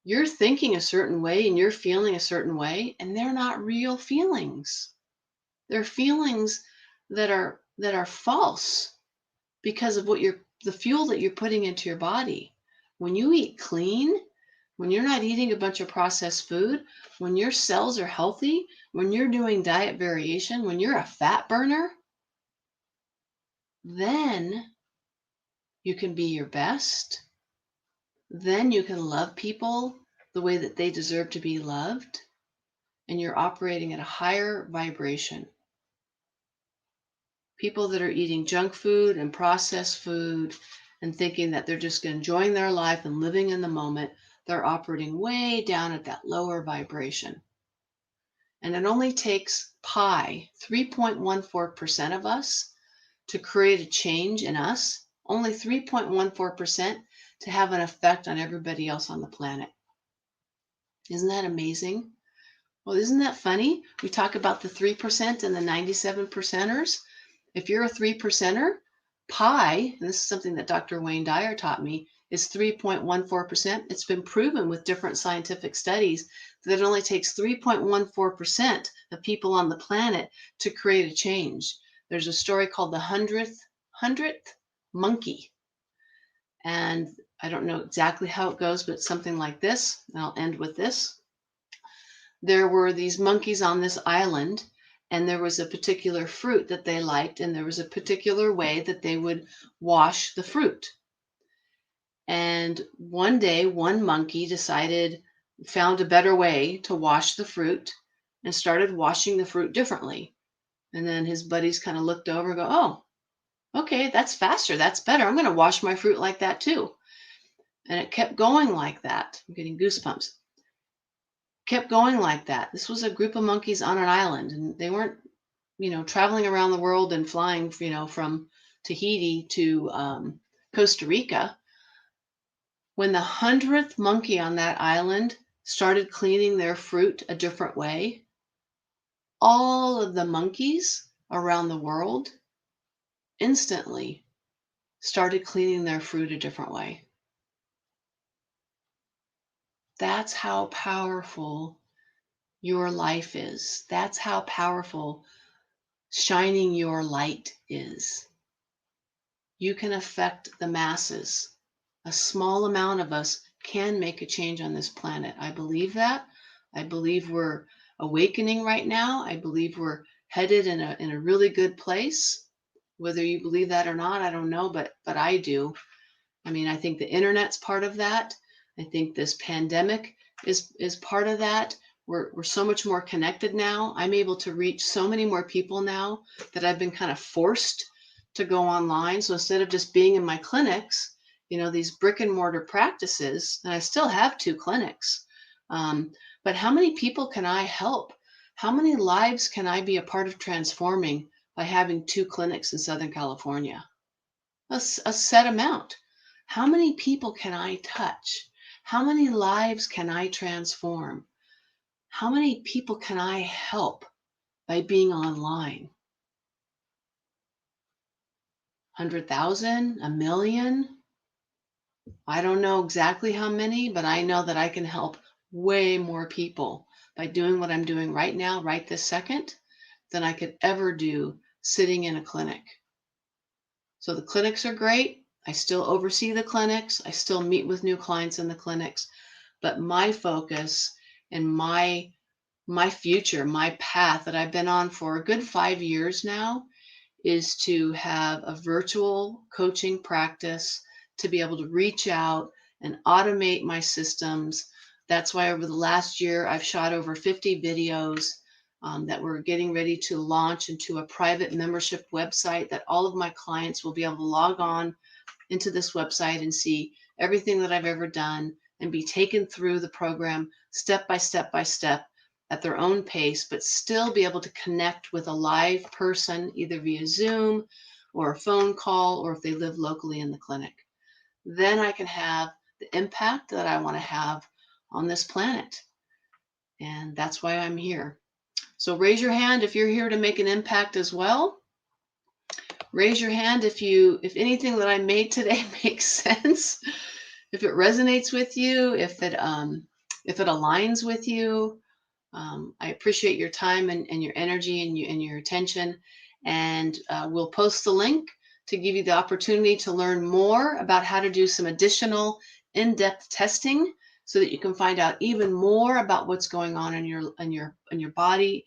you're thinking a certain way and you're feeling a certain way, and they're not real feelings. They're feelings that are false because of the fuel that you're putting into your body. When you eat clean, when you're not eating a bunch of processed food, when your cells are healthy, when you're doing diet variation, when you're a fat burner, then you can be your best. Then you can love people the way that they deserve to be loved. And you're operating at a higher vibration. People that are eating junk food and processed food and thinking that they're just enjoying their life and living in the moment, they're operating way down at that lower vibration. And it only takes 3.14% of us to create a change in us, only 3.14% to have an effect on everybody else on the planet. Isn't that amazing? Well, isn't that funny? We talk about the 3% and the 97 percenters. If you're a 3%er, pi, and this is something that Dr. Wayne Dyer taught me, is 3.14%. It's been proven with different scientific studies that it only takes 3.14% of people on the planet to create a change. There's a story called the 100th monkey. And I don't know exactly how it goes, but something like this. And I'll end with this. There were these monkeys on this island, and there was a particular fruit that they liked, and there was a particular way that they would wash the fruit. And one day, one monkey found a better way to wash the fruit and started washing the fruit differently. And then his buddies kind of looked over and go, oh, okay, that's faster. That's better. I'm going to wash my fruit like that too. And it kept going like that. I'm getting goosebumps. Kept going like that. This was a group of monkeys on an island, and they weren't, traveling around the world and flying, from Tahiti to Costa Rica. When the 100th monkey on that island started cleaning their fruit a different way, all of the monkeys around the world instantly started cleaning their fruit a different way. That's how powerful your life is. That's how powerful shining your light is. You can affect the masses. A small amount of us can make a change on this planet. I believe that. I believe we're awakening right now. I believe we're headed in a really good place. Whether you believe that or not, I don't know, but I do. I mean, I think the internet's part of that. I think this pandemic is part of that. We're so much more connected now. I'm able to reach so many more people now that I've been kind of forced to go online. So instead of just being in my clinics, these brick and mortar practices, and I still have 2 clinics. But how many people can I help? How many lives can I be a part of transforming by having 2 clinics in Southern California? A set amount. How many people can I touch? How many lives can I transform? How many people can I help by being online? 100,000? A million? I don't know exactly how many, but I know that I can help way more people by doing what I'm doing right now, right this second, than I could ever do sitting in a clinic. So the clinics are great. I still oversee the clinics. I still meet with new clients in the clinics, but my focus and my future, my path that I've been on for a good 5 years now is to have a virtual coaching practice, to be able to reach out and automate my systems. That's why over the last year, I've shot over 50 videos that we're getting ready to launch into a private membership website that all of my clients will be able to log on into this website and see everything that I've ever done and be taken through the program step by step by step at their own pace, but still be able to connect with a live person, either via Zoom or a phone call, or if they live locally in the clinic. Then I can have the impact that I want to have on this planet. And that's why I'm here. So raise your hand if you're here to make an impact as well. Raise your hand if anything that I made today makes sense, if it resonates with you, if it aligns with you. I appreciate your time and your energy and your attention. And we'll post the link to give you the opportunity to learn more about how to do some additional in-depth testing so that you can find out even more about what's going on in your body,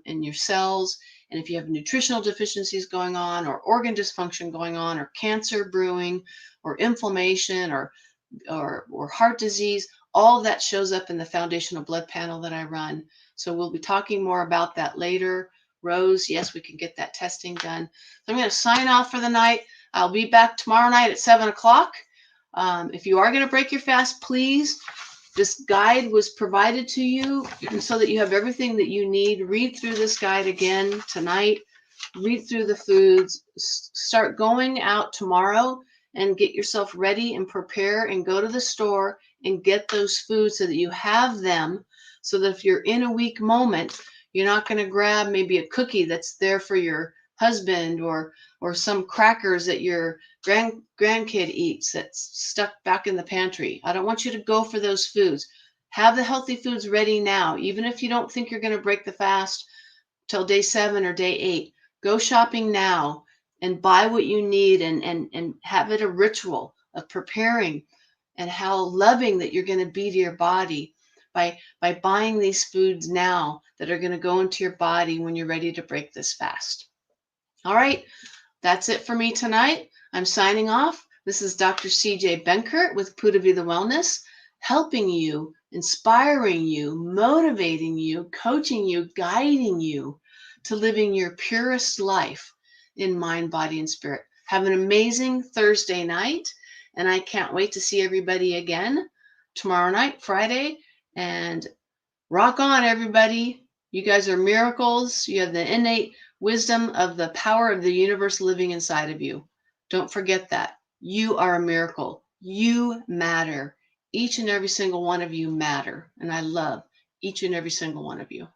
in your cells. And if you have nutritional deficiencies going on, or organ dysfunction going on, or cancer brewing, or inflammation, or heart disease, all of that shows up in the foundational blood panel that I run. So we'll be talking more about that later. Rose, yes, we can get that testing done. So I'm going to sign off for the night. I'll be back tomorrow night at 7 o'clock. If you are going to break your fast, please, this guide was provided to you so that you have everything that you need. Read through this guide again tonight. Read through the foods. Start going out tomorrow and get yourself ready and prepare and go to the store and get those foods so that you have them, so that if you're in a weak moment, you're not going to grab maybe a cookie that's there for your husband, or some crackers that your grandkid eats that's stuck back in the pantry. I don't want you to go for those foods. Have the healthy foods ready now, even if you don't think you're going to break the fast till day 7 or day 8. Go shopping now and buy what you need, and have it a ritual of preparing, and how loving that you're going to be to your body by buying these foods now that are going to go into your body when you're ready to break this fast. All right, that's it for me tonight. I'm signing off. This is Dr. CJ Benkert with Pura Vida Wellness, helping you, inspiring you, motivating you, coaching you, guiding you to living your purest life in mind, body, and spirit. Have an amazing Thursday night. And I can't wait to see everybody again tomorrow night, Friday. And rock on, everybody. You guys are miracles. You have the innate wisdom of the power of the universe living inside of you. Don't forget that. You are a miracle. You matter. Each and every single one of you matter. And I love each and every single one of you.